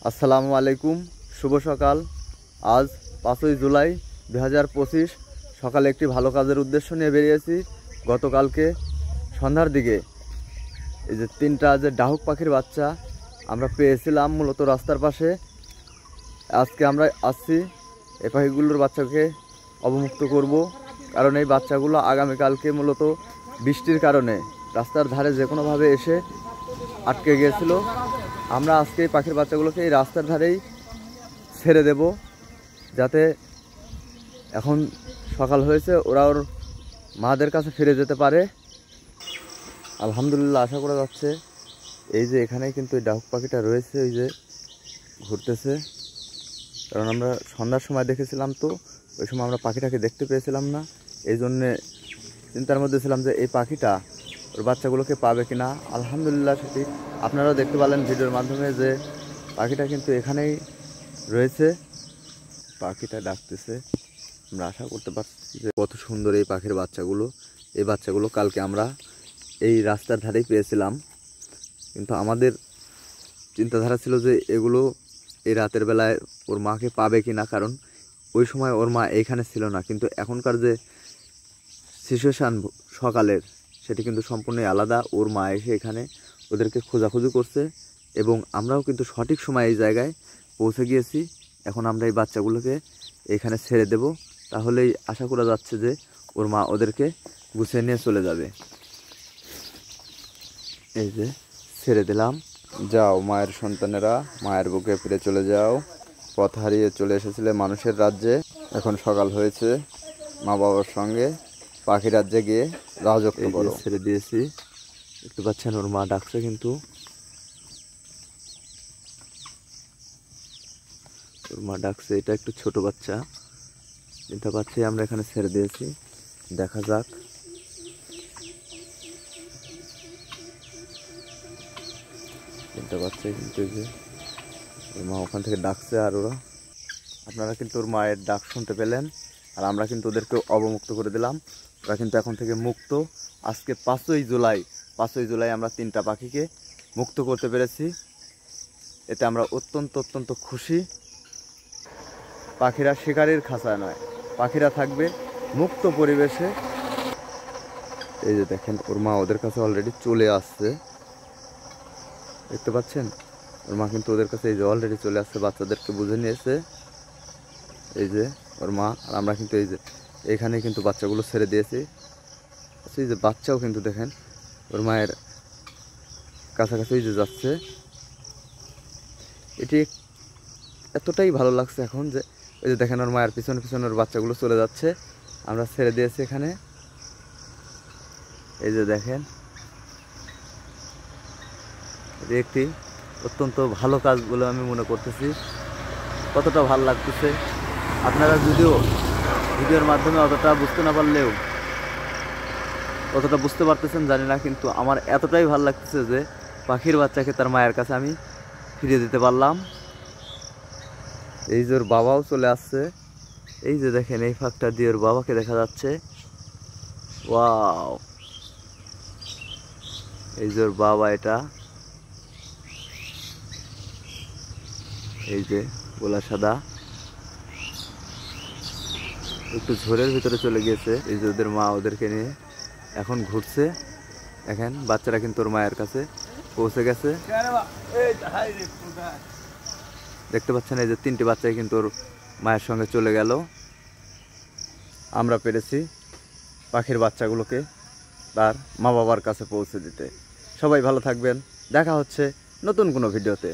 আসসালামু আলাইকুম, শুভ সকাল। আজ 5ই জুলাই 2025 সকালে একটি ভালো কাজের উদ্দেশ্য নিয়ে বেরিয়েছি। গতকালকে সন্ধ্যার দিকে এই যে 3টা ডাহুক পাখির বাচ্চা আমরা পেয়েছিলাম মূলত রাস্তার পাশে। আজকে আমরা আসছি এই পাখিগুলোর বাচ্চাকে অবমুক্ত করব, কারণ এই বাচ্চাগুলো আগামীকালকে মূলত বৃষ্টির কারণে রাস্তার ধারে যে কোনোভাবে এসে আটকে গিয়েছিল। আমরা আজকে এই পাখির বাচ্চাগুলোকে এই রাস্তার ধারেই ছেড়ে দেব, যাতে এখন সকাল হয়েছে ওরা ওর মাদের কাছে ফিরে যেতে পারে। আলহামদুলিল্লাহ, আশা করা যাচ্ছে। এই যে এখানেই কিন্তু এই ডাহুক পাখিটা রয়েছে, ওই যে ঘুরতেছে। কারণ আমরা সন্ধ্যার সময় দেখেছিলাম, তো ওই সময় আমরা পাখিটাকে দেখতে পেয়েছিলাম না। এই জন্যে চিন্তার মধ্যে ছিলাম যে এই পাখিটা ওর বাচ্চাগুলোকে পাবে কিনা। আলহামদুলিল্লাহ সেটি আপনারাও দেখতে পেলেন ভিডিওর মাধ্যমে যে পাখিটা কিন্তু এখানেই রয়েছে। পাখিটা ডাকতেছে, আমরা আশা করতে পারছি যে কত সুন্দর এই পাখির বাচ্চাগুলো। এই বাচ্চাগুলো কালকে আমরা এই রাস্তার ধারেই পেয়েছিলাম, কিন্তু আমাদের চিন্তাধারা ছিল যে এগুলো এই রাতের বেলায় ওর মাকে পাবে কিনা, কারণ ওই সময় ওর মা এইখানে ছিল না। কিন্তু এখনকার যে সিচুয়েশান সকালের, সেটি কিন্তু সম্পূর্ণই আলাদা। ওর মা এসে এখানে ওদেরকে খোঁজাখুঁজি করছে এবং আমরাও কিন্তু সঠিক সময় এই জায়গায় পৌঁছে গিয়েছি। এখন আমরা এই বাচ্চাগুলোকে এখানে ছেড়ে দেব, তাহলেই আশা করা যাচ্ছে যে ওর মা ওদেরকে গুছিয়ে নিয়ে চলে যাবে। এই যে ছেড়ে দিলাম। যাও মায়ের সন্তানেরা, মায়ের বুকে ফিরে চলে যাও। পথ হারিয়ে চলে এসেছিলে মানুষের রাজ্যে, এখন সকাল হয়েছে। মা বাবার সঙ্গে পাখি রাজ্যে গিয়ে রাজত্ব করো। ছেড়ে দিয়েছি, দেখতে পাচ্ছেন ওর মা ডাকছে, কিন্তু ওর মা ডাকছে। এটা একটু ছোট বাচ্চা, চিন্তা পাচ্ছি। আমরা এখানে ছেড়ে দিয়েছি, দেখা যাক। চিন্তা পাচ্ছে কিন্তু যে ওর মা ওখান থেকে ডাকছে। আর ওরা, আপনারা কিন্তু ওর মায়ের ডাক শুনতে পেলেন। আর আমরা কিন্তু ওদেরকে অবমুক্ত করে দিলাম। ওরা কিন্তু এখন থেকে মুক্ত। আজকে 5ই জুলাই আমরা 3টা পাখিকে মুক্ত করতে পেরেছি। এতে আমরা অত্যন্ত খুশি। পাখিরা শিকারির খাঁচায় নয়, পাখিরা থাকবে মুক্ত পরিবেশে। এই যে দেখেন ওর মা ওদের কাছে অলরেডি চলে আসছে, দেখতে পাচ্ছেন। ওর মা কিন্তু ওদের কাছে এই যে অলরেডি চলে আসছে, বাচ্চাদেরকে বুঝে নিয়েছে। এই যে ওর মা। আর আমরা কিন্তু এই যে এইখানে কিন্তু বাচ্চাগুলো ছেড়ে দিয়েছি। এই যে বাচ্চাও কিন্তু দেখেন ওর মায়ের কাছাকাছি যে যাচ্ছে। এটি এতটাই ভালো লাগছে এখন যে ওই যে দেখেন ওর মায়ের পিছনে ওর বাচ্চাগুলো চলে যাচ্ছে। আমরা ছেড়ে দিয়েছি এখানে। এই যে দেখেন, এটি একটি অত্যন্ত ভালো কাজ বলে আমি মনে করতেছি। কতটা ভালো লাগতেছে আপনারা যদিও ভিডিওর মাধ্যমে অতটা বুঝতে না পারলেও কতটা বুঝতে পারতেছেন জানি না, কিন্তু আমার এতটাই ভালো লাগতেছে যে পাখির বাচ্চাকে তার মায়ের কাছে আমি ফিরিয়ে দিতে পারলাম। এই যে ওর বাবাও চলে আসছে। এই যে দেখেন এই ফাঁকটা দিয়ে ওর বাবাকে দেখা যাচ্ছে। ওয়াও, এই যে ওর বাবা। এটা এই যে গোলা সাদা, একটু ঝোরের ভিতরে চলে গিয়েছে। এই যে ওদের মা ওদেরকে নিয়ে এখন ঘুরছে। দেখেন বাচ্চারা কিন্তু ওর মায়ের কাছে পৌঁছে গেছে, দেখতে পাচ্ছেন। এই যে 3টি বাচ্চাই কিন্তু ওর মায়ের সঙ্গে চলে গেল। আমরা পেরেছি পাখির বাচ্চাগুলোকে তার মা বাবার কাছে পৌঁছে দিতে। সবাই ভালো থাকবেন, দেখা হচ্ছে নতুন কোনো ভিডিওতে।